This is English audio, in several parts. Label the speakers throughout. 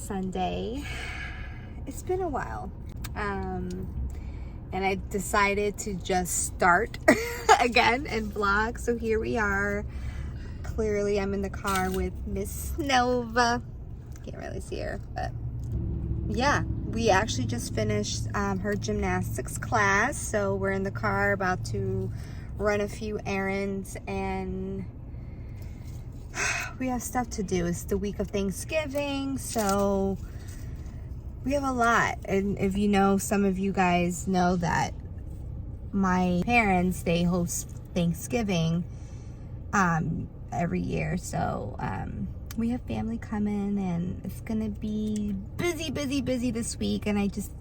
Speaker 1: Sunday. It's been a while. And I decided to just start again and vlog. So here we are. Clearly I'm in the car with Miss Nova. Can't really see her, but yeah, we actually just finished her gymnastics class. So we're in the car about to run a few errands, and we have stuff to do. It's the week of Thanksgiving, so we have a lot. And if you know, some of you guys know that my parents, they host Thanksgiving every year. So we have family coming, and it's gonna be busy this week, and I just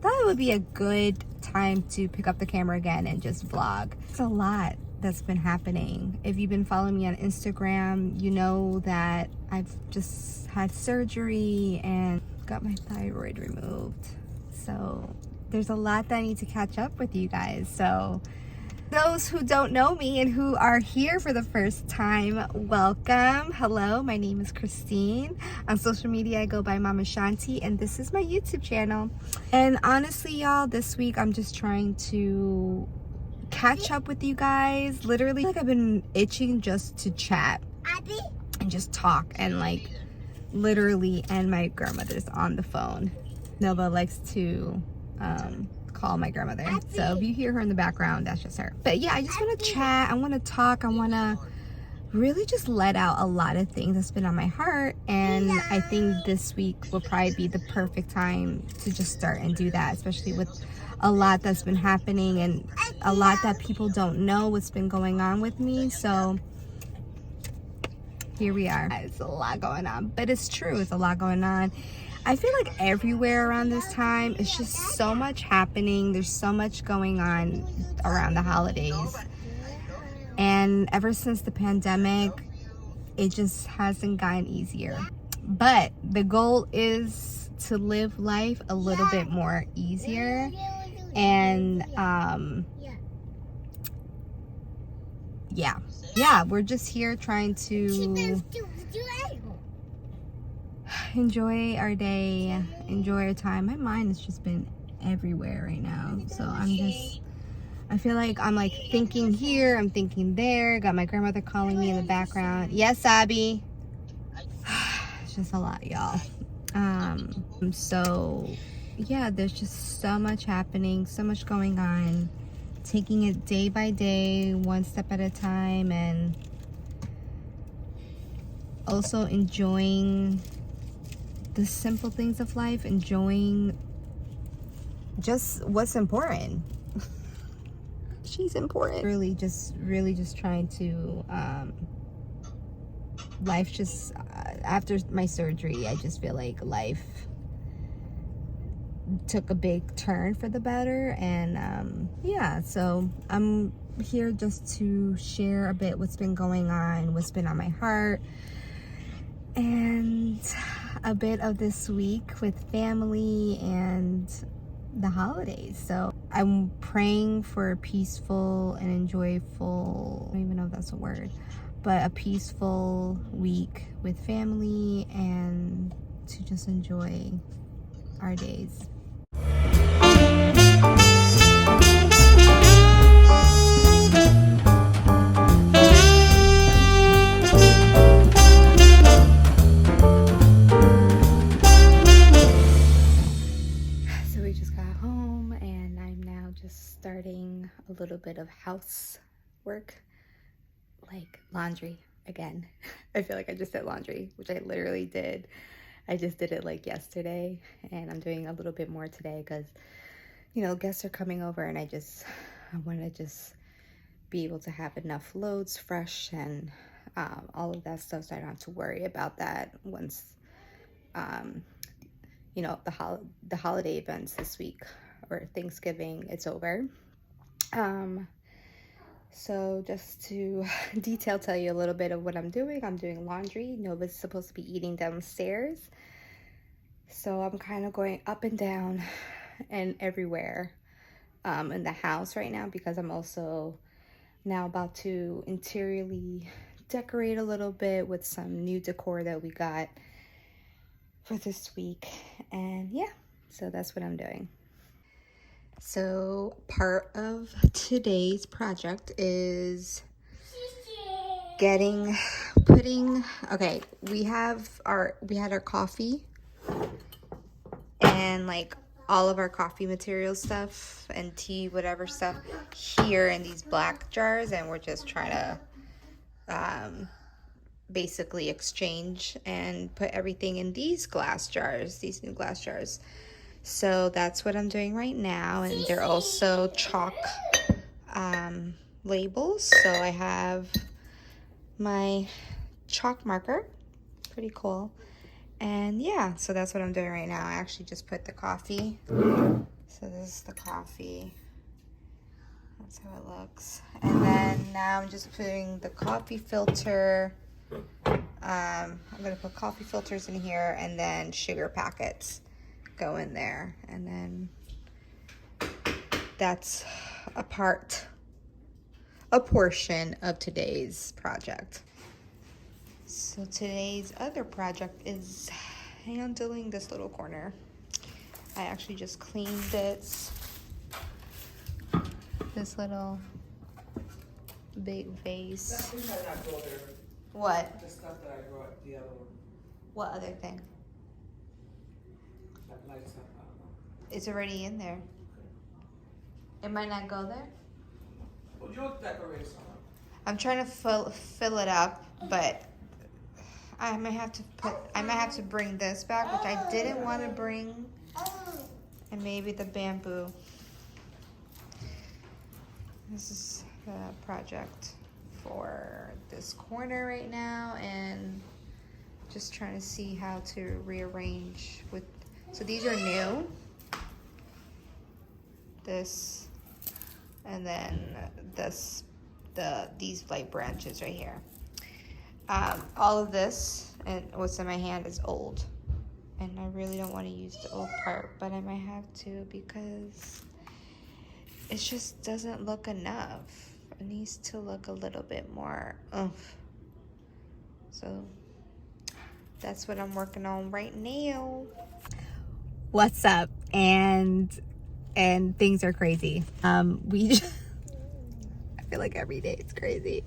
Speaker 1: thought it would be a good time to pick up the camera again and just vlog. It's a lot that's been happening. If you've been following me on Instagram, you know that I've just had surgery and got my thyroid removed. So there's a lot that I need to catch up with you guys. So those who don't know me and who are here for the first time, welcome. Hello, my name is Christine. On social media, I go by Mama Shanti, and this is my YouTube channel. And honestly, y'all, this week I'm just trying to catch up with you guys. Literally, like, I've been itching just to chat and just talk, and like literally, and my grandmother's on the phone. Nova likes to call my grandmother, so if you hear her in the background, that's just her. But yeah, I just want to chat, I want to talk, I want to really just let out a lot of things that's been on my heart, and I think this week will probably be the perfect time to just start and do that, especially with a lot that's been happening and a lot that people don't know what's been going on with me. So here we are. It's a lot going on, but it's true, it's a lot going on. I feel like everywhere around this time, it's just so much happening. There's so much going on around the holidays. And ever since the pandemic, it just hasn't gotten easier. But the goal is to live life a little bit more easier. And yeah, we're just here trying to enjoy our day, enjoy our time. My mind has just been everywhere right now. So I feel like I'm like thinking here, I'm thinking there. Got my grandmother calling me in the background. Yes, Abby. It's just a lot, y'all. So yeah, there's just so much happening, so much going on. Taking it day by day, one step at a time, and also enjoying the simple things of life, enjoying just what's important. She's important. Really just trying to life just after my surgery, I just feel like life took a big turn for the better. And yeah, so I'm here just to share a bit what's been going on, what's been on my heart, and a bit of this week with family and the holidays. So I'm praying for a peaceful and enjoyable, I don't even know if that's a word, but a peaceful week with family, and to just enjoy our days. Starting a little bit of housework, like laundry again. I feel like I just did laundry, which I literally did. I just did it like yesterday, and I'm doing a little bit more today because, you know, guests are coming over, and I want to just be able to have enough loads fresh and all of that stuff, so I don't have to worry about that once you know, the holiday events this week, or Thanksgiving, it's over. So just to tell you a little bit of what I'm doing laundry. Nova's supposed to be eating downstairs, so I'm kind of going up and down and everywhere in the house right now, because I'm also now about to interiorly decorate a little bit with some new decor that we got for this week. And yeah, so that's what I'm doing. So part of today's project is okay, we had our coffee and like all of our coffee material stuff and tea, whatever stuff here in these black jars, and we're just trying to basically exchange and put everything in these glass jars, these new glass jars. So that's what I'm doing right now. And they're also chalk labels. So I have my chalk marker, pretty cool. And yeah, so that's what I'm doing right now. I actually just put the coffee. So this is the coffee. That's how it looks. And then now I'm just putting the coffee filter. I'm gonna put coffee filters in here, and then sugar packets go in there. And then that's a portion of today's project. So today's other project is handling this little corner. I actually just cleaned this little big vase. What?
Speaker 2: The stuff that I brought, the other one.
Speaker 1: What other thing?
Speaker 2: That light stuff, I don't know.
Speaker 1: It's already in there. It might not go there.
Speaker 2: Well, you'll decorate some.
Speaker 1: I'm trying to fill it up, but I might have to bring this back, which I didn't want to bring, and maybe the bamboo. This is the project for this corner right now, and just trying to see how to rearrange with. So these are new. This, and then these light branches right here. All of this and what's in my hand is old, and I really don't want to use the old part, but I might have to because it just doesn't look enough. It needs to look a little bit more oomph. So that's what I'm working on right now. What's up? And things are crazy. I feel like every day it's crazy.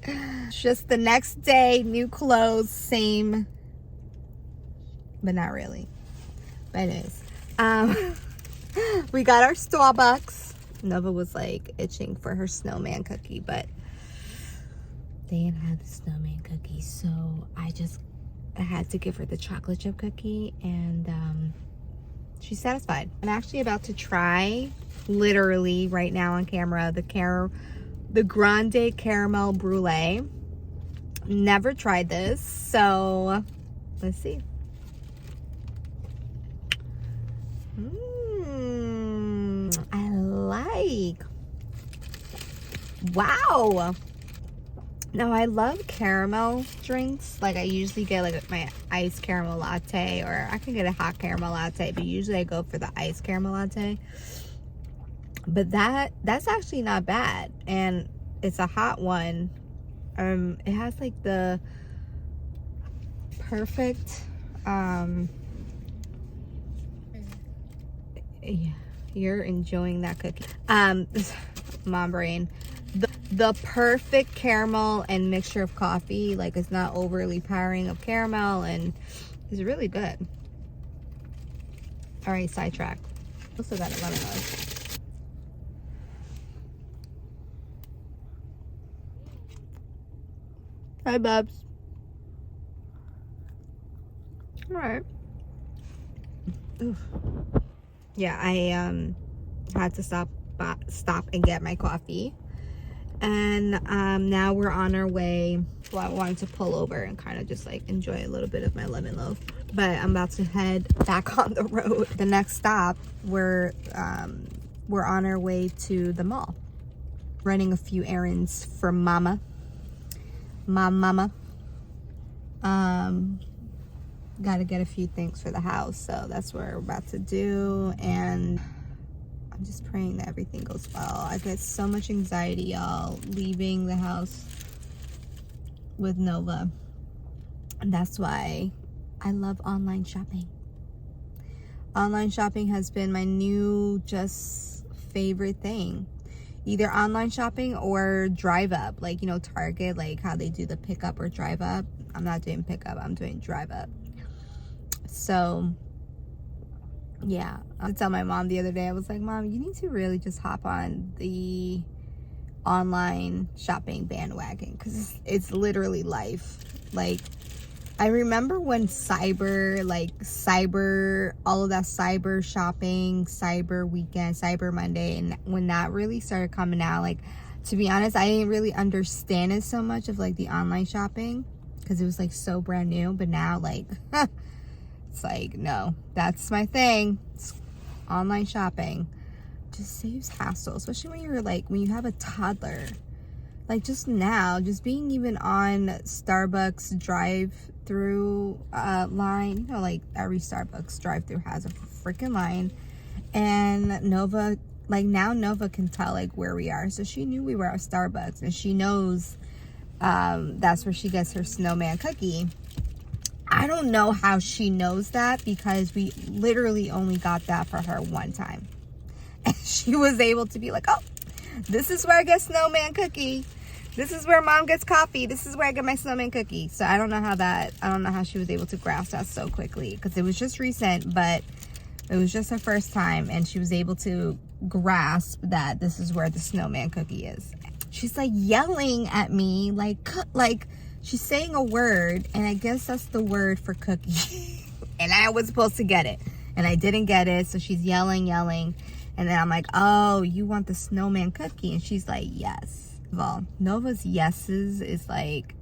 Speaker 1: Just the next day, new clothes, same, but not really. But anyways, we got our Starbucks. Nova was like itching for her snowman cookie, but they didn't have the snowman cookie, so I had to give her the chocolate chip cookie, and she's satisfied. I'm actually about to try, literally right now on camera, the Grande Caramel Brulee. Never tried this, so let's see. I like. Wow. Now I love caramel drinks. Like I usually get like my iced caramel latte, or I can get a hot caramel latte, but usually I go for the iced caramel latte. But that's actually not bad, and it's a hot one. It has like the perfect yeah, you're enjoying that cookie. Mom brain. The perfect caramel and mixture of coffee. Like it's not overly powering of caramel, and it's really good. All right, sidetrack. Also got a lemonade. Hi, Bubs. All right. Oof. Yeah, I had to stop and get my coffee, and now we're on our way. So I wanted to pull over and kind of just like enjoy a little bit of my lemon loaf, but I'm about to head back on the road. The next stop, we're on our way to the mall, running a few errands for mama. Got to get a few things for the house, so that's what we're about to do, and I'm just praying that everything goes well. I get so much anxiety, y'all, leaving the house with Nova, and that's why I love online shopping. Online shopping has been my new just favorite thing. Either online shopping or drive up, like, you know, Target, like how they do the pickup or drive up. I'm not doing pickup, I'm doing drive up. So yeah, I tell my mom the other day, I was like, Mom, you need to really just hop on the online shopping bandwagon, because it's literally life. Like, I remember when cyber, all of that cyber shopping, cyber weekend, cyber Monday, and when that really started coming out, like, to be honest, I didn't really understand it so much of like the online shopping, because it was like so brand new. But now, like, it's like, no, that's my thing. It's online shopping. Just saves hassle, especially when you're like, when you have a toddler. Like, just now, just being even on Starbucks drive-through line, you know, like every Starbucks drive-through has a freaking line. And Nova, like, now Nova can tell like where we are. So she knew we were at Starbucks, and she knows that's where she gets her snowman cookie. I don't know how she knows that, because we literally only got that for her one time. And she was able to be like, oh, this is where I get snowman cookie. This is where Mom gets coffee. This is where I get my snowman cookie. So I don't know how she was able to grasp that so quickly, because it was just recent, but it was just her first time, and she was able to grasp that this is where the snowman cookie is. She's like yelling at me, like she's saying a word, and I guess that's the word for cookie. And I was supposed to get it, and I didn't get it. So she's yelling. And then I'm like, oh, you want the snowman cookie? And she's like, yes. Well, Nova's yeses is like,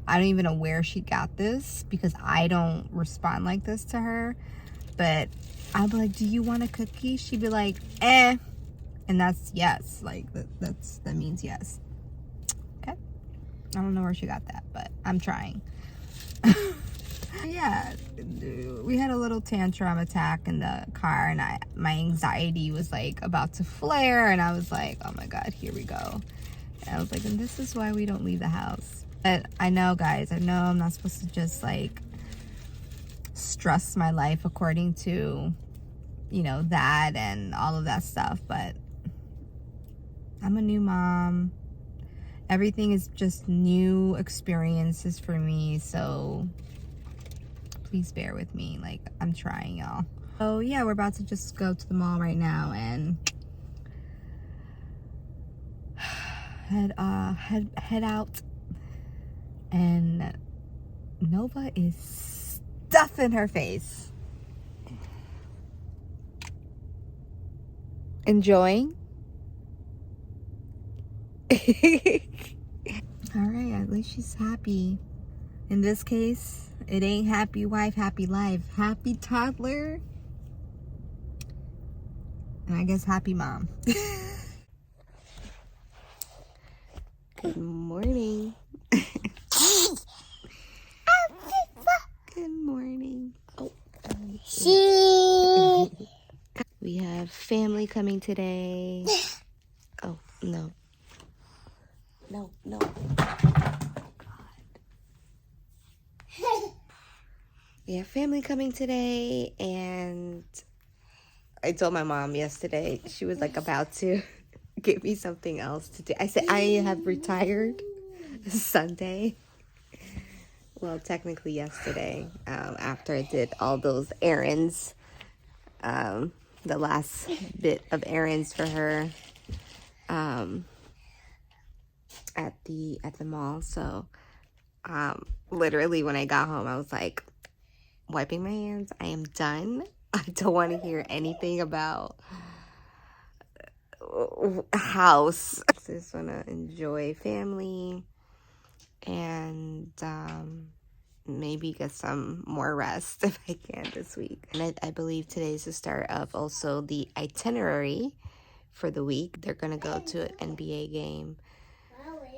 Speaker 1: I don't even know where she got this, because I don't respond like this to her. But I'd be like, do you want a cookie? She'd be like, eh. And that's yes. Like, that means yes. Okay. I don't know where she got that, but I'm trying. Yeah, we had a little tantrum attack in the car, and my anxiety was like about to flare, and I was like, oh my god, here we go. And I was like, and this is why we don't leave the house. But I know, guys, I know I'm not supposed to just like stress my life according to, you know, that and all of that stuff, but I'm a new mom. Everything is just new experiences for me, so please bear with me. Like, I'm trying, y'all. So yeah, we're about to just go to the mall right now and head out. And Nova is stuffing her face. Enjoying? All right, at least she's happy. In this case, it ain't happy wife, happy life. Happy toddler. And I guess happy mom. Good morning. Good morning. Oh. We have family coming today. Oh, no. No. We have family coming today, and I told my mom yesterday, she was like about to give me something else to do. I said, I have retired Sunday. Well, technically yesterday, after I did all those errands, the last bit of errands for her at the mall. So literally when I got home, I was like, wiping my hands. I am done. I don't want to hear anything about house. I just want to enjoy family and maybe get some more rest if I can this week. And I believe today is the start of also the itinerary for the week. They're going to go to an NBA game,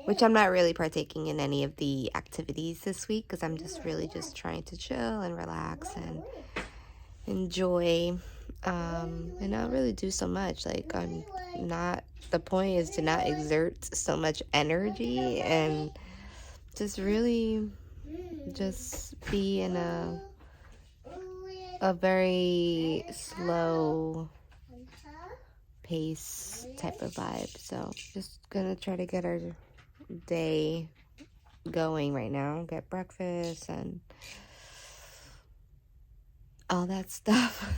Speaker 1: which I'm not really partaking in any of the activities this week, because I'm just really just trying to chill and relax and enjoy and not really do so much. Like, I'm not, the point is to not exert so much energy and just really just be in a a very slow pace type of vibe. So just gonna try to get our day going right now, get breakfast and all that stuff.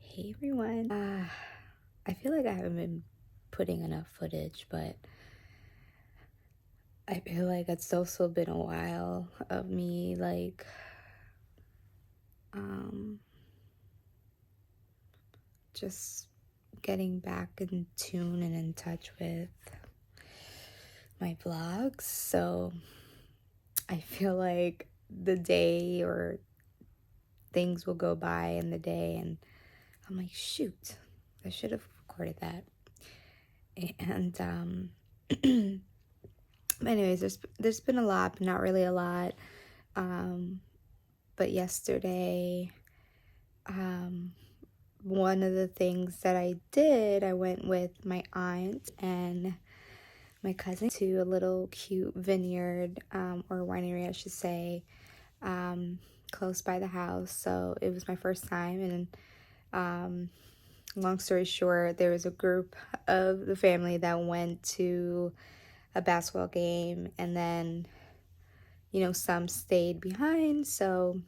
Speaker 1: Hey everyone. I feel like I haven't been putting enough footage, but I feel like it's also been a while of me like just getting back in tune and in touch with my vlogs. So I feel like the day or things will go by in the day and I'm like, shoot, I should have recorded that. And anyways, there's been a lot, but not really a lot. But yesterday, one of the things that I did, I went with my aunt and my cousin to a little cute vineyard, or winery, I should say, close by the house. So it was my first time, and long story short, there was a group of the family that went to a basketball game, and then, some stayed behind. So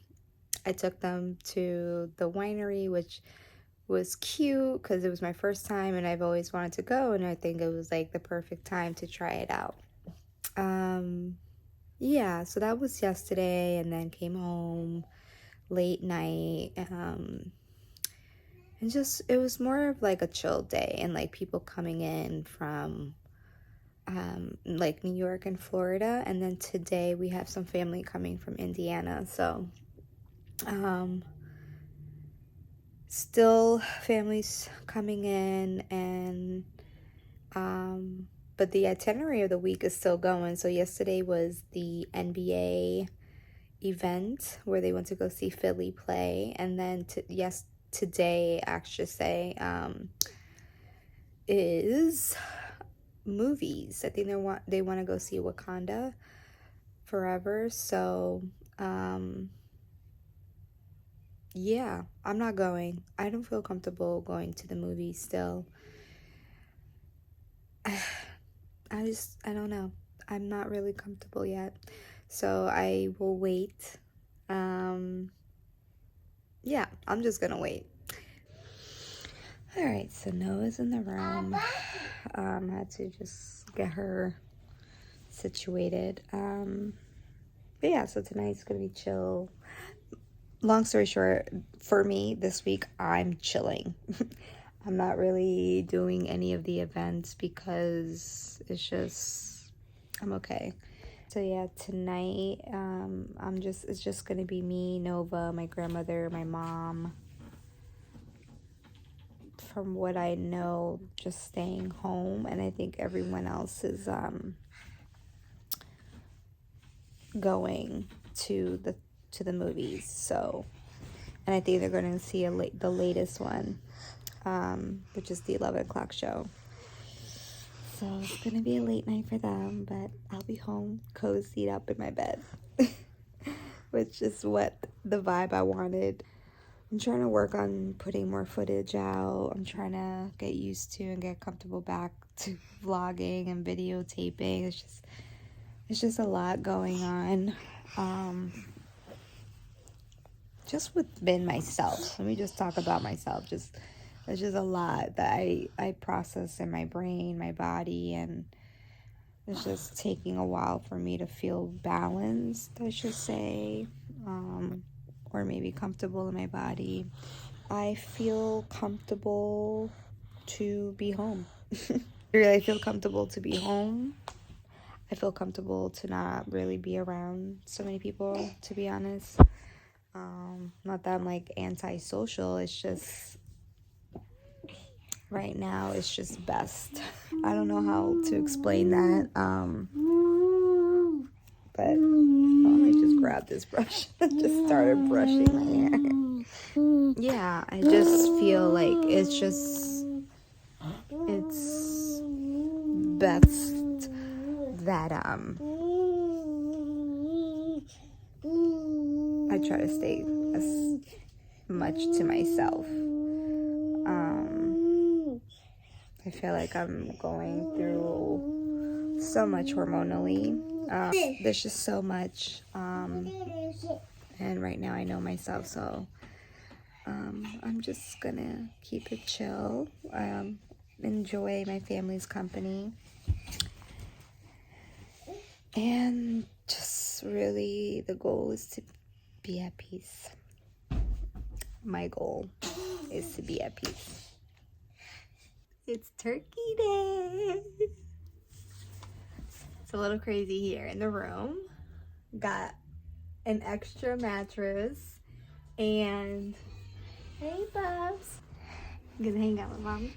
Speaker 1: I took them to the winery, which was cute because it was my first time and I've always wanted to go, and I think it was like the perfect time to try it out. Yeah, so that was yesterday, and then came home late night, and just it was more of like a chill day, and like people coming in from like New York and Florida, and then today we have some family coming from Indiana. So still families coming in, and but the itinerary of the week is still going. So yesterday was the NBA event where they went to go see Philly play, and then today, actually say, is movies. I think they want to go see Wakanda Forever. So yeah, I'm not going. I don't feel comfortable going to the movies still. I don't know. I'm not really comfortable yet. So I will wait. Yeah, I'm just gonna wait. All right, so Noah's in the room. Had to just get her situated. But yeah, so tonight's gonna be chill. Long story short, for me this week, I'm chilling. I'm not really doing any of the events because it's just, I'm okay. So yeah, tonight, it's just gonna be me, Nova, my grandmother, my mom. From what I know, just staying home, and I think everyone else is going to the movies. So, and I think they're going to see the latest one, which is the 11 o'clock show. So it's going to be a late night for them, but I'll be home, cozied up in my bed, which is what the vibe I wanted. I'm trying to work on putting more footage out. I'm trying to get used to and get comfortable back to vlogging and videotaping. It's just a lot going on. Just within myself. Let me just talk about myself. There's just a lot that I process in my brain, my body, and it's just taking a while for me to feel balanced, I should say, or maybe comfortable in my body. I feel comfortable to be home. I feel comfortable to be home. I feel comfortable to not really be around so many people, to be honest. Not that I'm like antisocial, it's just right now it's just best. I don't know how to explain that. But I just grabbed this brush and just started brushing my hair. Yeah, I just feel like it's best that I try to stay as much to myself. I feel like I'm going through so much hormonally. There's just so much, and right now I know myself, so I'm just gonna keep it chill, enjoy my family's company, and just really the goal is to be at peace. My goal is to be at peace. It's turkey day. It's a little crazy here in the room. Got an extra mattress and hey Bubs, I'm gonna hang out with Mommy.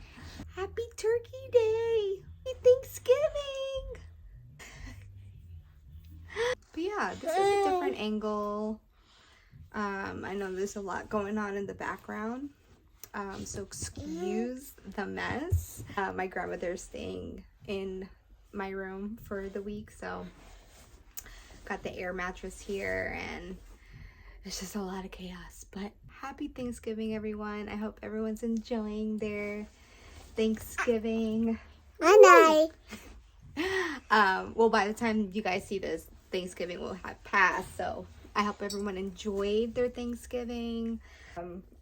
Speaker 1: Happy Turkey Day! Happy Thanksgiving! But yeah, this is a different angle. I know there's a lot going on in the background, so excuse the mess. My grandmother's staying in my room for the week, so got the air mattress here and it's just a lot of chaos. But happy Thanksgiving, everyone. I hope everyone's enjoying their Thanksgiving.
Speaker 3: Well,
Speaker 1: By the time you guys see this, Thanksgiving will have passed, so I hope everyone enjoyed their Thanksgiving.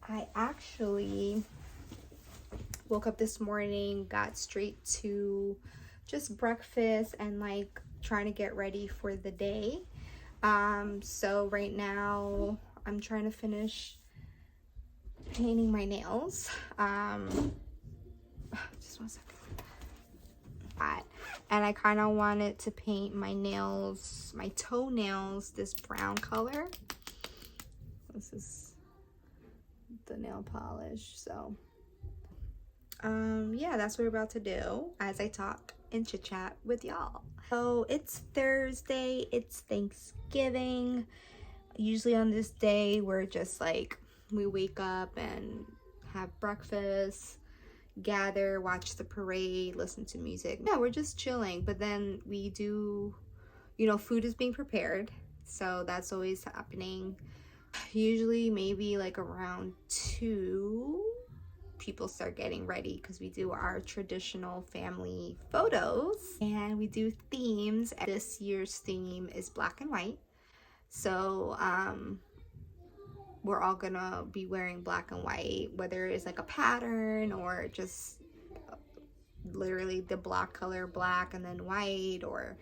Speaker 1: I actually woke up this morning, got straight to just breakfast and like trying to get ready for the day. So right now I'm trying to finish painting my nails. Just 1 second. And I kind of wanted to paint my nails, my toenails, this brown color. This is the nail polish. So yeah, that's what we're about to do as I talk and chit chat with y'all. So it's Thursday, it's Thanksgiving. Usually on this day we're just like, we wake up and have breakfast, gather, watch the parade, listen to music. Yeah, we're just chilling. But then we do, you know, food is being prepared, so that's always happening. Usually maybe like around 2 people start getting ready because we do our traditional family photos and we do themes. This year's theme is black and white, so we're all gonna be wearing black and white, whether it's like a pattern or just literally the block color, black and then white, or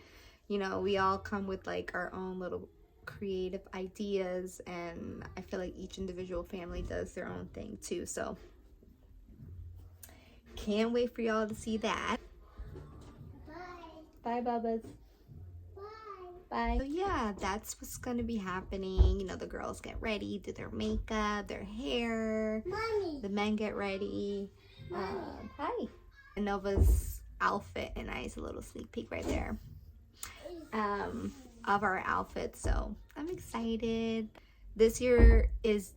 Speaker 1: you know, we all come with like our own little creative ideas, and I feel like each individual family does their own thing too, so can't wait for y'all to see that. Bye Bubba's. Bye. So yeah, that's what's gonna be happening. You know, the girls get ready, do their makeup, their hair.
Speaker 3: Mommy.
Speaker 1: The men get ready. Hi. And Nova's outfit, and a little sneak peek right there of our outfits. So I'm excited. This year is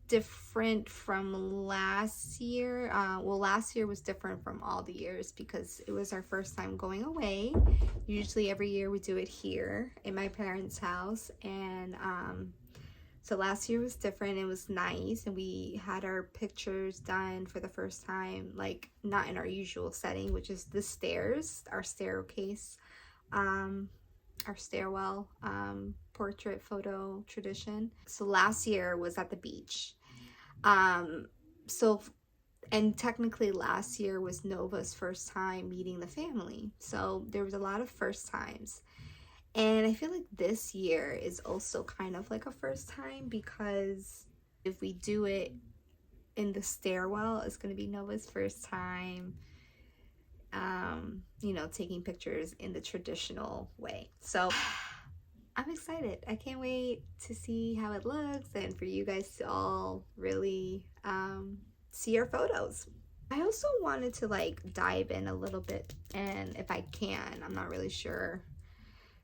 Speaker 1: different from last year. Well, last year was different from all the years because it was our first time going away. Usually every year we do it here in my parents' house, and so last year was different. It was nice, and we had our pictures done for the first time, like not in our usual setting, which is the stairs, our staircase, our stairwell portrait photo tradition. So last year was at the beach. And technically last year was Nova's first time meeting the family. So there was a lot of first times. And I feel like this year is also kind of like a first time, because if we do it in the stairwell. It's going to be Nova's first time, you know, taking pictures in the traditional way. So I'm excited. I can't wait to see how it looks and for you guys to all really see our photos. I also wanted to like dive in a little bit, and if I can, I'm not really sure.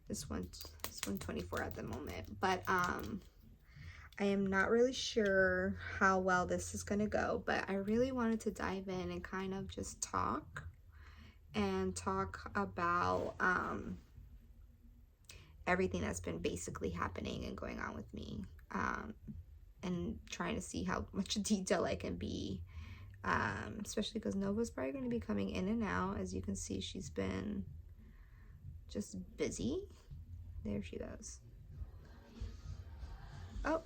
Speaker 1: It's 124 at the moment, but I am not really sure how well this is gonna go, but I really wanted to dive in and kind of just talk about everything that's been basically happening and going on with me, and trying to see how much detail I can be, especially because Nova's probably going to be coming in and out. As you can see, she's been just busy. There she goes. Oh,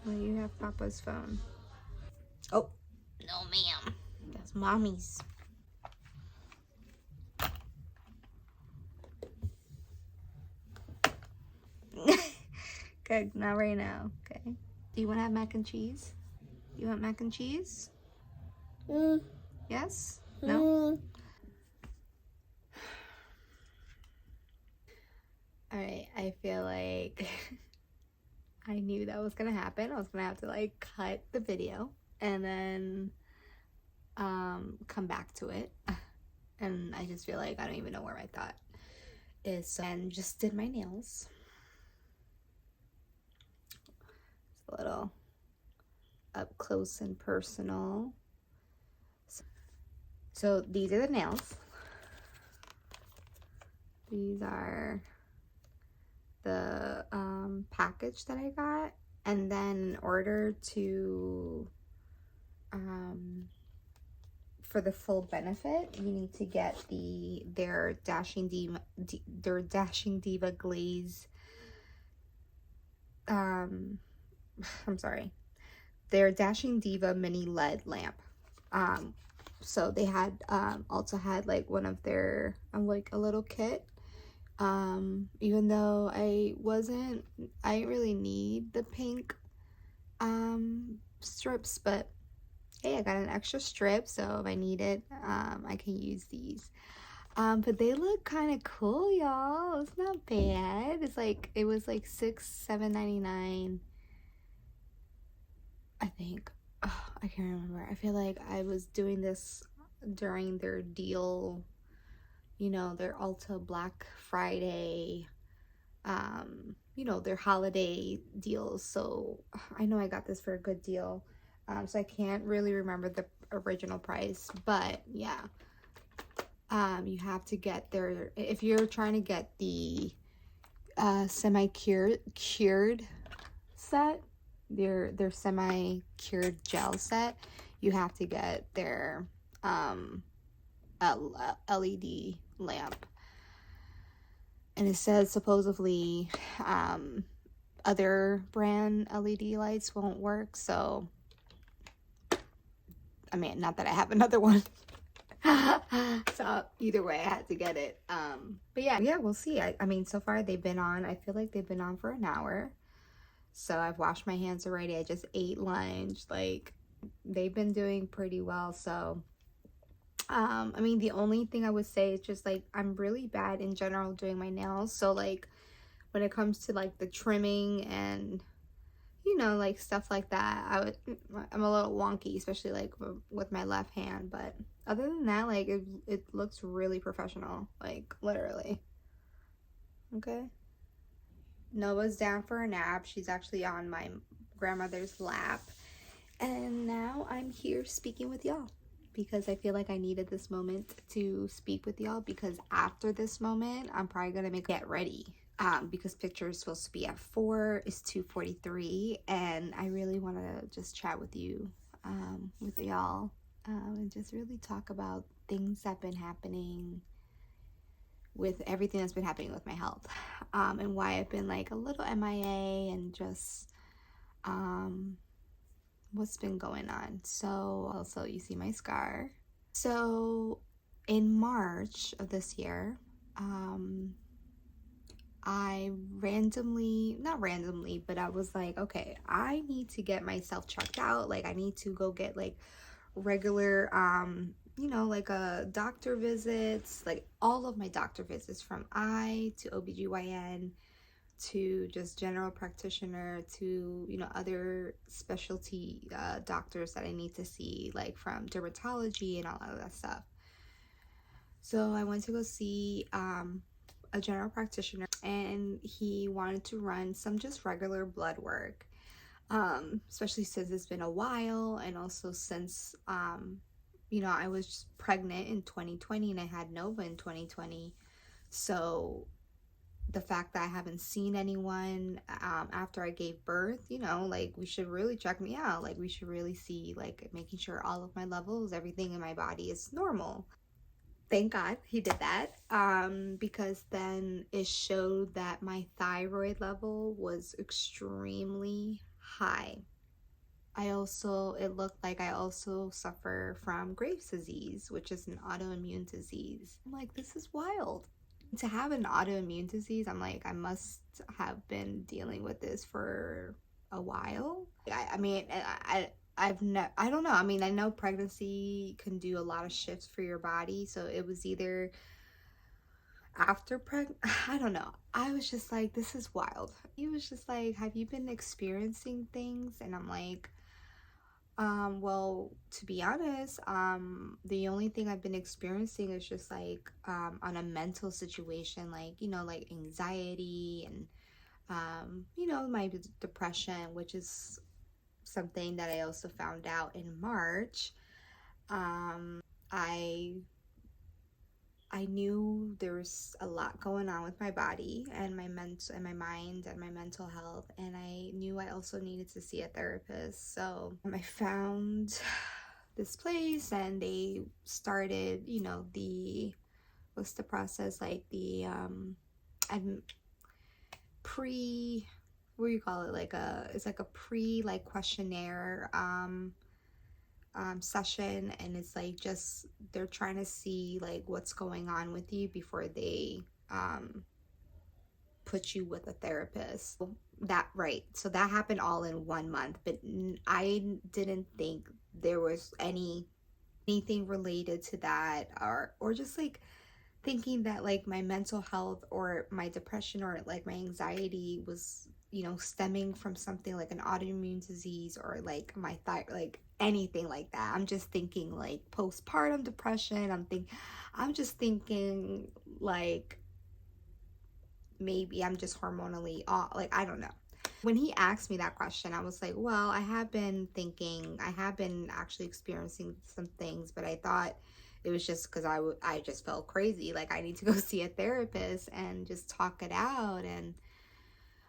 Speaker 1: well, you have Papa's phone. Oh, no ma'am, that's Mommy's. Good, not right now. Okay. Do you want to have mac and cheese? You want mac and cheese? Yes? No? Alright, I feel like I knew that was gonna happen. I was gonna have to like cut the video and then come back to it. And I just feel like I don't even know where my thought is. And just did my nails. It's a little up close and personal. So these are the nails. These are the package that I got, and then in order to for the full benefit, you need to get their Dashing Diva glaze. I'm sorry, their Dashing Diva mini LED lamp. So they had also had like one of their like a little kit. Even though I didn't really need the pink strips, but hey, I got an extra strip, so if I need it, I can use these. But they look kind of cool, y'all. It's not bad. It was like $7.99, I think. Oh, I can't remember. I feel like I was doing this during their deal, you know, their Ulta Black Friday, you know, their holiday deals. So I know I got this for a good deal. So I can't really remember the original price, but yeah. You have to get if you're trying to get the semi-cured set, their semi-cured gel set, you have to get their LED lamp. And it says supposedly other brand LED lights won't work, so I mean, not that I have another one. So either way, I had to get it. But yeah, we'll see. I mean, so far they've been on, I feel like they've been on for an hour. So I've washed my hands already. I just ate lunch. Like, they've been doing pretty well. So I mean, the only thing I would say is just like, I'm really bad in general doing my nails. So like when it comes to like the trimming and, you know, like stuff like that, I'm a little wonky, especially like with my left hand. But other than that, like it looks really professional, like literally. Okay. Nova's down for a nap. She's actually on my grandmother's lap. And now I'm here speaking with y'all because I feel like I needed this moment to speak with y'all, because after this moment, I'm probably going to get ready. Because picture is supposed to be at 4, it's 2:43, and I really want to just chat with you, with y'all, and just really talk about things that have been happening with everything that's been happening with my health, and why I've been like a little MIA, and just what's been going on. So also, you see my scar. So in March of this year, I randomly, not randomly, but I was like, okay, I need to get myself checked out. Like, I need to go get like regular, you know, like doctor visits, like all of my doctor visits from eye to OBGYN to just general practitioner to, you know, other specialty doctors that I need to see, like from dermatology and all of that stuff. So I went to go see a general practitioner, and he wanted to run some just regular blood work, especially since it's been a while, and also since you know, I was pregnant in 2020 and I had Nova in 2020. So the fact that I haven't seen anyone after I gave birth, you know, like we should really check me out. Like we should really see, like making sure all of my levels, everything in my body is normal. Thank God he did that, because then it showed that my thyroid level was extremely high. It looked like I also suffer from Graves' disease, which is an autoimmune disease. I'm like, this is wild. To have an autoimmune disease, I'm like, I must have been dealing with this for a while. I mean, I don't know. I mean, I know pregnancy can do a lot of shifts for your body. So it was either after I don't know. I was just like, this is wild. He was just like, have you been experiencing things? And I'm like, well, to be honest, the only thing I've been experiencing is just like, on a mental situation, like, you know, like anxiety and, you know, my depression, which is something that I also found out in March. I knew there was a lot going on with my body and my mind and my mental health, and I knew I also needed to see a therapist. So I found this place, and they started, you know, what's the process, like the pre, what do you call it, like it's like a pre like questionnaire session, and it's like just they're trying to see like what's going on with you before they put you with a therapist. So that happened all in 1 month, but I didn't think there was anything related to that, or just like thinking that like my mental health or my depression or like my anxiety was, you know, stemming from something like an autoimmune disease or like my like anything like that. I'm just thinking like postpartum depression. I'm just thinking like maybe I'm just hormonally off. Like, I don't know. When he asked me that question, I was like, well, I have been actually experiencing some things, but I thought it was just because I just felt crazy. Like I need to go see a therapist and just talk it out and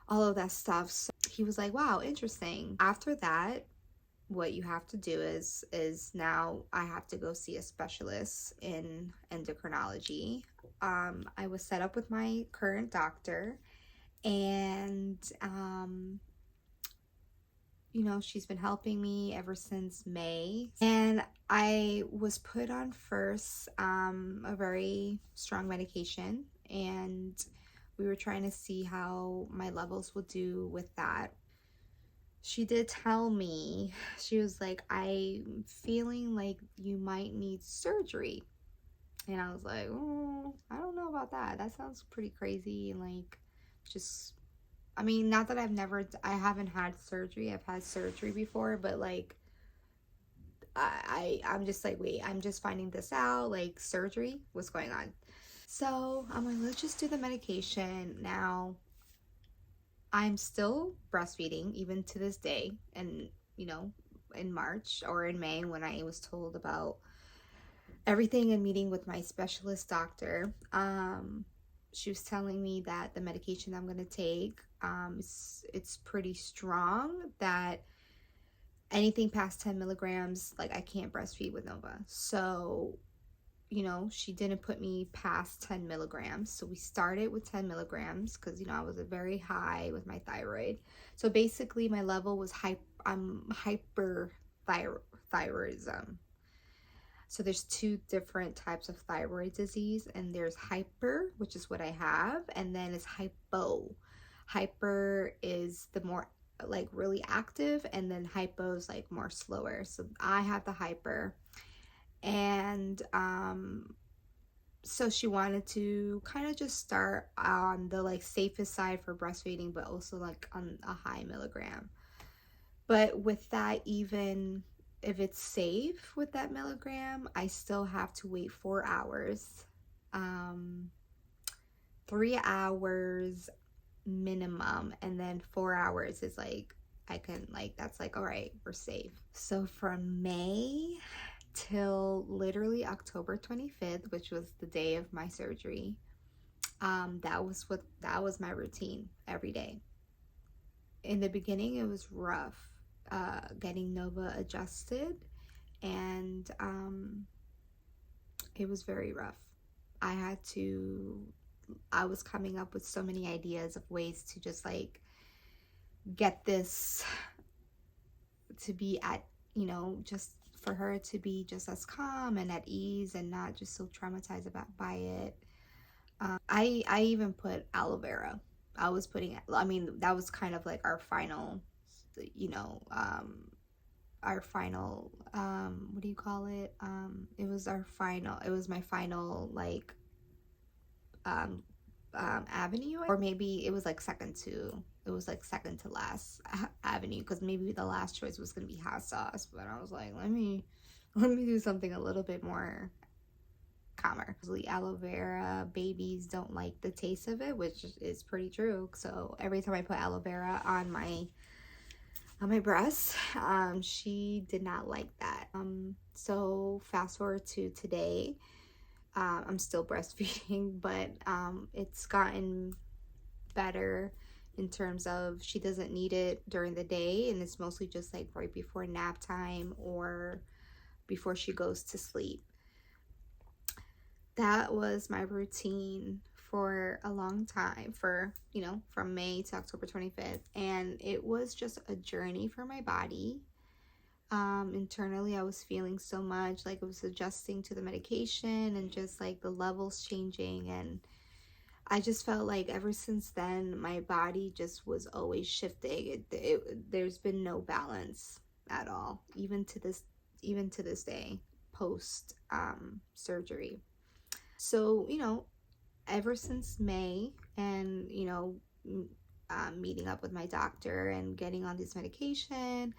Speaker 1: all of that stuff. So he was like, wow, interesting. After that, what you have to do is now I have to go see a specialist in endocrinology. I was set up with my current doctor, and you know, she's been helping me ever since May, and I was put on first a very strong medication, and we were trying to see how my levels would do with that. She did tell me, she was like, I'm feeling like you might need surgery. And I was like, oh, I don't know about that. That sounds pretty crazy. And like, just, I mean, not that I haven't had surgery. I've had surgery before, but like, I'm just like, wait, I'm just finding this out. Like, surgery? What's going on? So I'm like, let's just do the medication. Now, I'm still breastfeeding even to this day. And, you know, in March or in May, when I was told about everything and meeting with my specialist doctor, she was telling me that the medication I'm going to take, it's pretty strong, that anything past 10 milligrams, like I can't breastfeed with Nova. So, you know, she didn't put me past 10 milligrams. So we started with 10 milligrams because, you know, I was very high with my thyroid. So basically my level was hyperthyroidism. So there's two different types of thyroid disease, and there's hyper, which is what I have, and then it's hypo. Hyper is the more like really active, and then hypo is like more slower. So I have the hyper, and so she wanted to kind of just start on the like safest side for breastfeeding, but also like on a high milligram. But with that, even if it's safe with that milligram, I still have to wait 4 hours. 3 hours minimum, and then 4 hours is like I can like that's like all right, we're safe. So from May till literally October 25th, which was the day of my surgery, that was my routine every day. In the beginning it was rough, getting Nova adjusted, and it was very rough. I was coming up with so many ideas of ways to just like get this to be at, just for her to be just as calm and at ease and not just so traumatized by it. I even put aloe vera. That was kind of like our final, what do you call it? It was my final like avenue, or maybe it was like second to last avenue, because maybe the last choice was gonna be hot sauce, but I was like, let me do something a little bit more calmer. Usually aloe vera, babies don't like the taste of it, which is pretty true. So every time I put aloe vera on my breast, she did not like that. So fast forward to today. I'm still breastfeeding, but it's gotten better in terms of she doesn't need it during the day, and it's mostly just like right before nap time or before she goes to sleep. That was my routine for a long time, from May to October 25th, and it was just a journey for my body. Internally I was feeling so much, like it was adjusting to the medication and just like the levels changing, and I just felt like ever since then my body just was always shifting. There's been no balance at all, even to this day post surgery. So ever since May, and meeting up with my doctor and getting on this medication,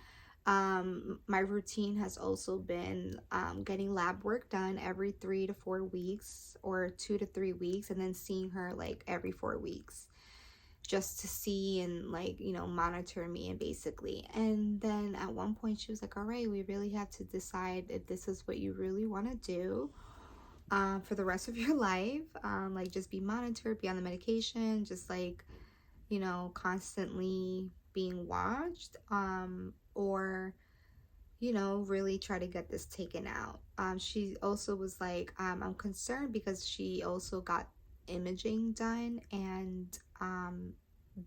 Speaker 1: my routine has also been getting lab work done every 3 to 4 weeks, or 2 to 3 weeks, and then seeing her like every 4 weeks, just to see and like monitor me, and basically. And then at one point she was like, all right, we really have to decide if this is what you really want to do for the rest of your life. Like just be monitored, be on the medication, just like constantly being watched, or really try to get this taken out. She also was like, I'm concerned because she also got imaging done, and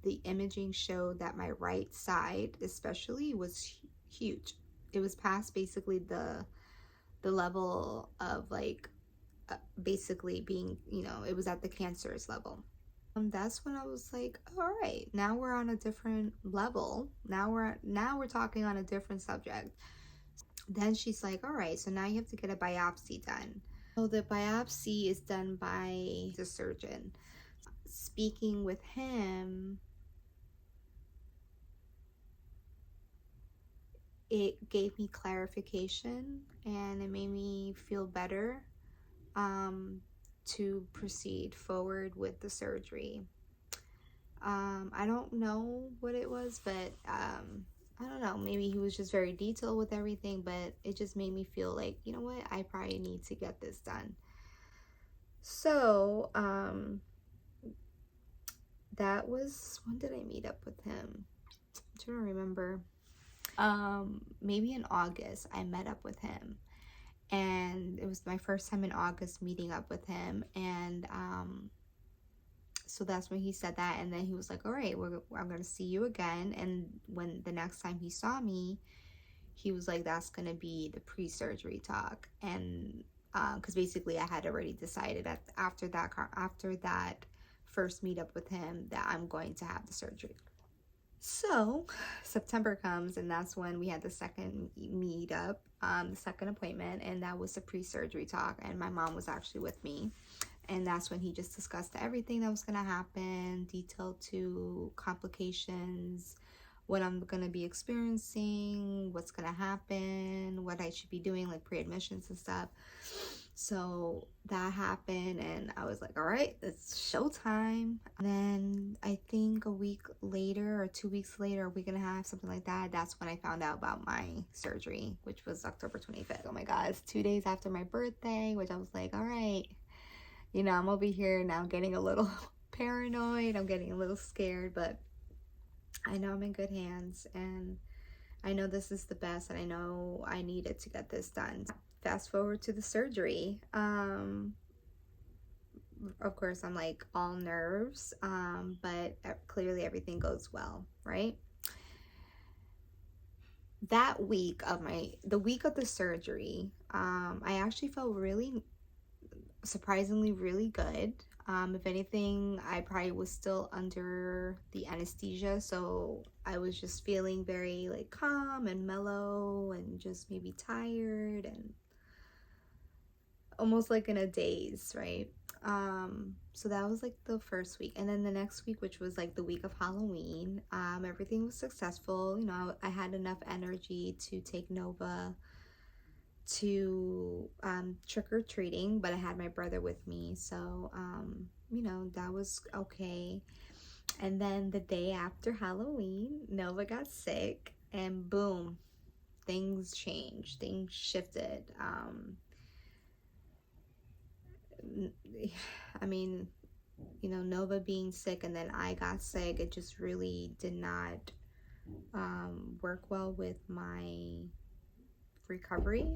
Speaker 1: the imaging showed that my right side especially was huge. It was past basically the level of like basically being, it was at the cancerous level. That's when I was like, all right, now we're on a different level. Now we're talking on a different subject. Then she's like, all right, so now you have to get a biopsy done. So the biopsy is done by the surgeon. Speaking with him, it gave me clarification, and it made me feel better to proceed forward with the surgery. I don't know what it was, but I don't know, maybe he was just very detailed with everything, but it just made me feel like, you know what, I probably need to get this done. So that was, when did I meet up with him? I'm trying to remember. Maybe in August I met up with him, and it was my first time in August meeting up with him. And so that's when he said that, and then he was like, all right, I'm gonna see you again. And when the next time he saw me, he was like, that's gonna be the pre-surgery talk. And because basically I had already decided that after that first meetup with him that I'm going to have the surgery. So September comes, and that's when we had the second meetup, the second appointment, and that was the pre-surgery talk, and my mom was actually with me. And that's when he just discussed everything that was going to happen, detailed to complications, what I'm going to be experiencing, what's going to happen, what I should be doing, like pre-admissions and stuff. So that happened, and I was like, all right, it's showtime. And then I think a week later or 2 weeks later, we're going to have something like that. That's when I found out about my surgery, which was October 25th. Oh my God, it's 2 days after my birthday, which I was like, all right. You know, I'm over here now getting a little paranoid. I'm getting a little scared, but I know I'm in good hands, and I know this is the best, and I know I needed to get this done. Fast forward to the surgery. Of course, I'm like all nerves, but clearly everything goes well, right? That week of the week of the surgery, I actually felt really surprisingly really good. If anything, I probably was still under the anesthesia, so I was just feeling very like calm and mellow and just maybe tired and almost like in a daze, right? So that was like the first week, and then the next week, which was like the week of Halloween, everything was successful. You know, I had enough energy to take Nova to trick-or-treating, but I had my brother with me, so you know, that was okay. And then the day after Halloween, Nova got sick, and boom, things changed, things shifted. I mean, you know, Nova being sick and then I got sick, it just really did not work well with my recovery,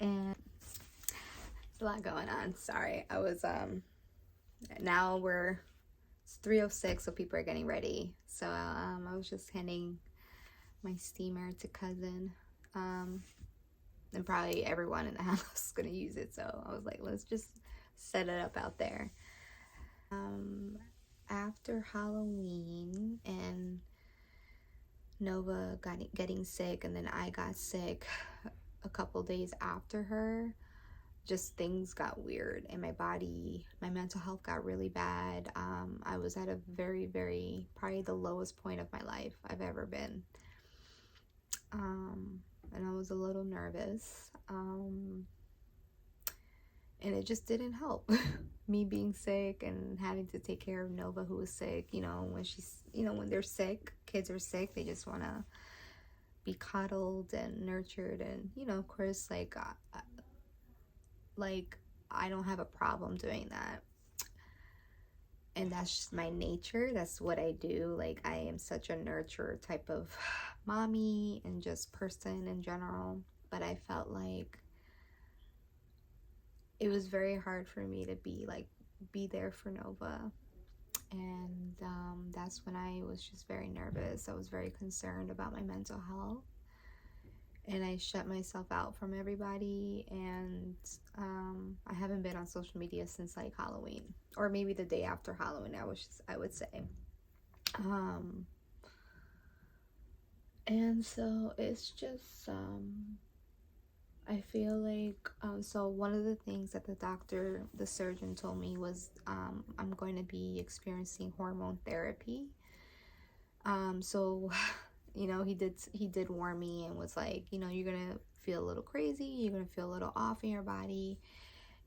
Speaker 1: and it's a lot going on. Sorry, I was now it's 3:06, so people are getting ready, so I was just handing my steamer to cousin, and probably everyone in the house is gonna use it, so I was like, let's just set it up out there. After Halloween and Nova getting sick, and then I got sick a couple days after her, just things got weird in my body. My mental health got really bad. I was at a very, very, probably the lowest point of my life I've ever been. And I was a little nervous. And it just didn't help. Me being sick and having to take care of Nova, who was sick. You know, when they're sick, kids are sick, they just want to be coddled and nurtured. And, you know, of course, like I don't have a problem doing that. And that's just my nature. That's what I do. Like, I am such a nurturer type of mommy and just person in general. But I felt like it was very hard for me to be there for Nova. And that's when I was just very nervous. I was very concerned about my mental health. And I shut myself out from everybody. And I haven't been on social media since like Halloween. Or maybe the day after Halloween, I would say. And so it's just... I feel like, so one of the things that the surgeon told me was I'm going to be experiencing hormone therapy. So, you know, he did warn me and was like, you know, you're going to feel a little crazy. You're going to feel a little off in your body.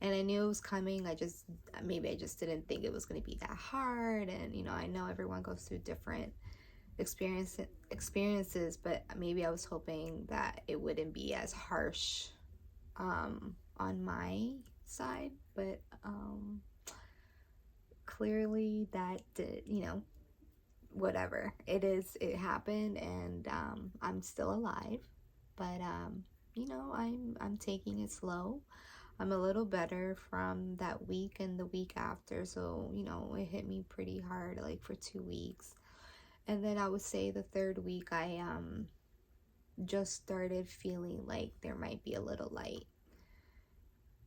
Speaker 1: And I knew it was coming. I just didn't think it was going to be that hard. And, you know, I know everyone goes through different experiences, but maybe I was hoping that it wouldn't be as harsh on my side, but clearly that did, you know, whatever it happened, and I'm still alive, but you know, I'm taking it slow. I'm a little better from that week and the week after, so you know, it hit me pretty hard like for 2 weeks. And then I would say the third week, just started feeling like there might be a little light.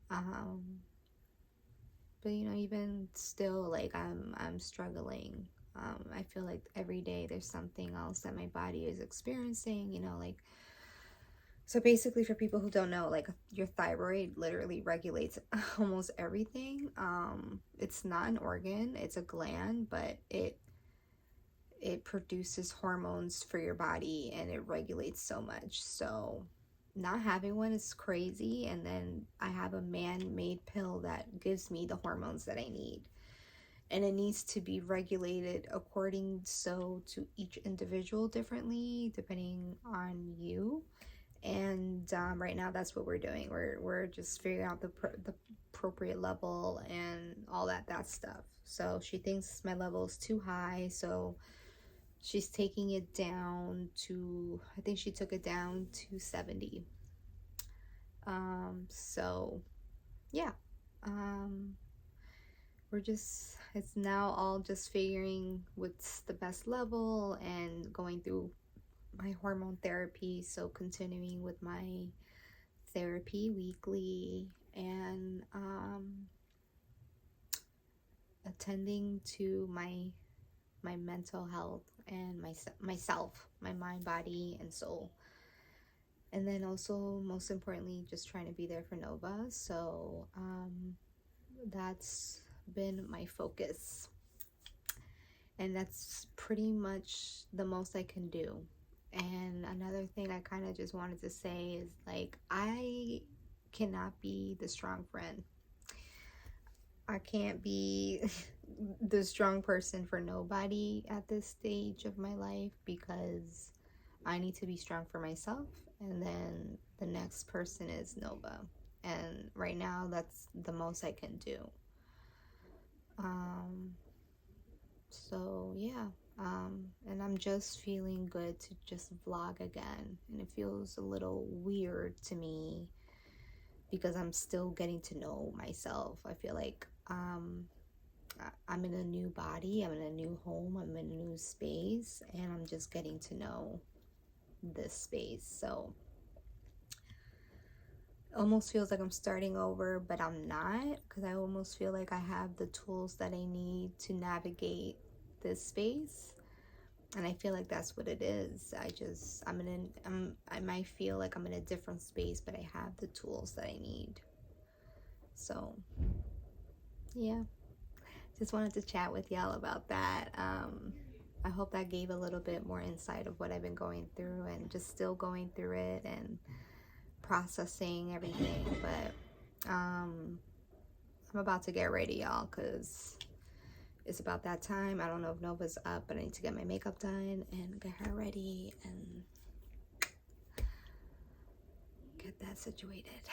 Speaker 1: But you know, even still, like I'm struggling. I feel like every day there's something else that my body is experiencing, you know, like, so basically, for people who don't know, like, your thyroid literally regulates almost everything. It's not an organ, it's a gland, but it produces hormones for your body, and it regulates so much. So not having one is crazy. And then I have a man-made pill that gives me the hormones that I need, and it needs to be regulated according to each individual differently, depending on you. And right now that's what we're doing. We're just figuring out the appropriate level and all that stuff. So she thinks my level is too high, so she's taking it down to, I think she took it down to 70. So yeah, it's now all just figuring what's the best level and going through my hormone therapy. So continuing with my therapy weekly, and attending to my mental health and myself, my mind, body, and soul. And then also, most importantly, just trying to be there for Nova. So that's been my focus, and that's pretty much the most I can do. And another thing I kind of just wanted to say is, like, I cannot be the strong friend. I can't be the strong person for nobody at this stage of my life, because I need to be strong for myself, and then the next person is Nova. And right now, that's the most I can do. So yeah, and I'm just feeling good to just vlog again, and it feels a little weird to me because I'm still getting to know myself. I feel like I'm in a new body, I'm in a new home, I'm in a new space, and I'm just getting to know this space. So it almost feels like I'm starting over, but I'm not, because I almost feel like I have the tools that I need to navigate this space. And I feel like that's what it is. I might feel like I'm in a different space, but I have the tools that I need. So yeah, just wanted to chat with y'all about that. I hope that gave a little bit more insight of what I've been going through, and just still going through it and processing everything. But I'm about to get ready, y'all, because it's about that time. I don't know if Nova's up, but I need to get my makeup done and get her ready and get that situated.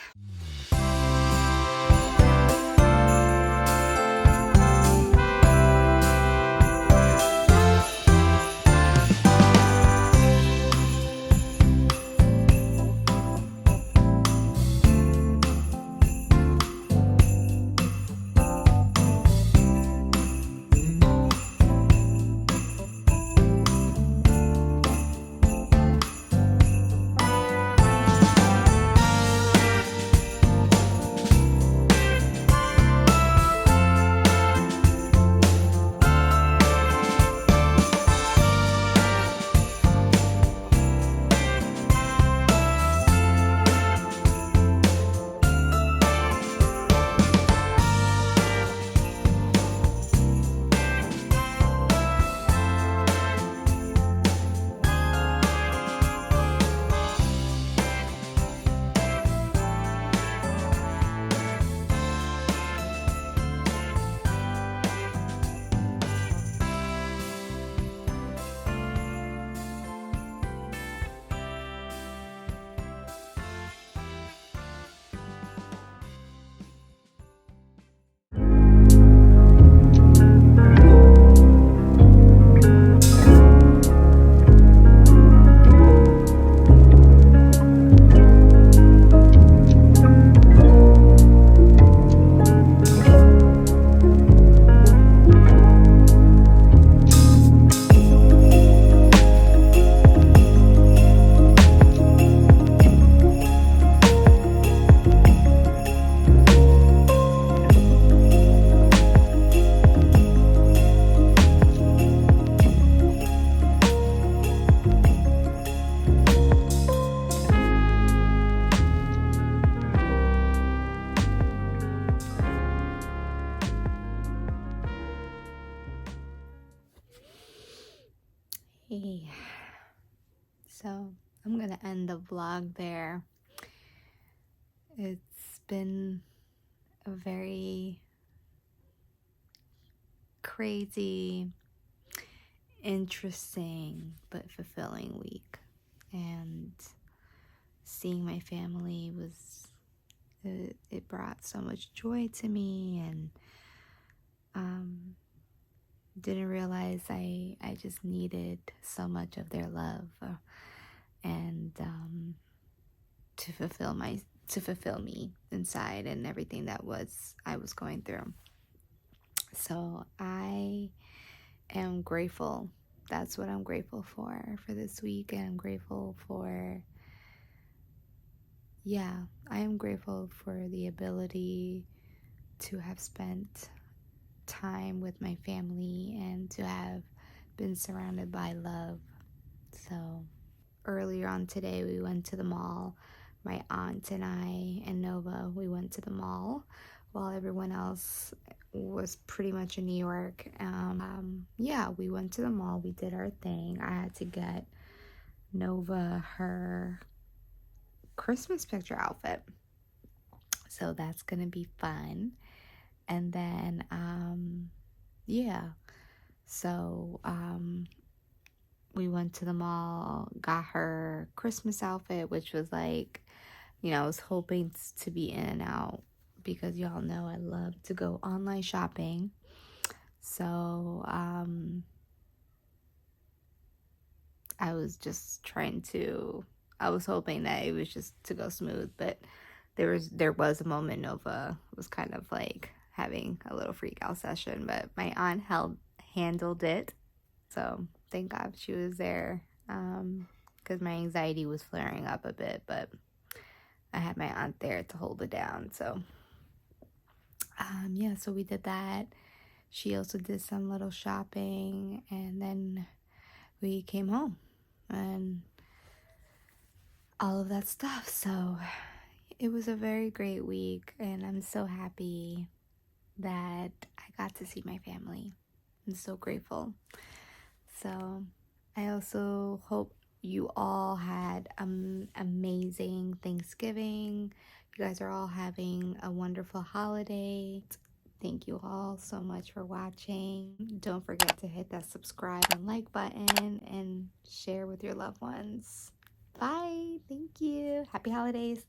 Speaker 1: Okay, so I'm gonna end the vlog there. It's been a very crazy, interesting, but fulfilling week, and seeing my family was, it brought so much joy to me, and didn't realize I just needed so much of their love, and to fulfill me inside, and everything that I was going through. So I am grateful. That's what I'm grateful for this week. And I'm grateful for, I am grateful for the ability to have spent time with my family and to have been surrounded by love. So earlier on today, we went to the mall. My aunt and I and Nova, we went to the mall while everyone else was pretty much in New York. We went to the mall. We did our thing. I had to get Nova her Christmas picture outfit, so that's gonna be fun. And then we went to the mall, got her Christmas outfit, which was like, I was hoping to be in and out, because y'all know I love to go online shopping. So I was just I was hoping that it was just to go smooth, but there was a moment Nova was kind of like having a little freak out session, but my aunt handled it. So thank God she was there, because my anxiety was flaring up a bit, but I had my aunt there to hold it down. So so we did that. She also did some little shopping, and then we came home and all of that stuff. So it was a very great week, and I'm so happy that I got to see my family. I'm so grateful. So I also hope you all had an amazing Thanksgiving. You guys are all having a wonderful holiday. Thank you all so much for watching. Don't forget to hit that subscribe and like button and share with your loved ones. Bye. Thank you. Happy holidays.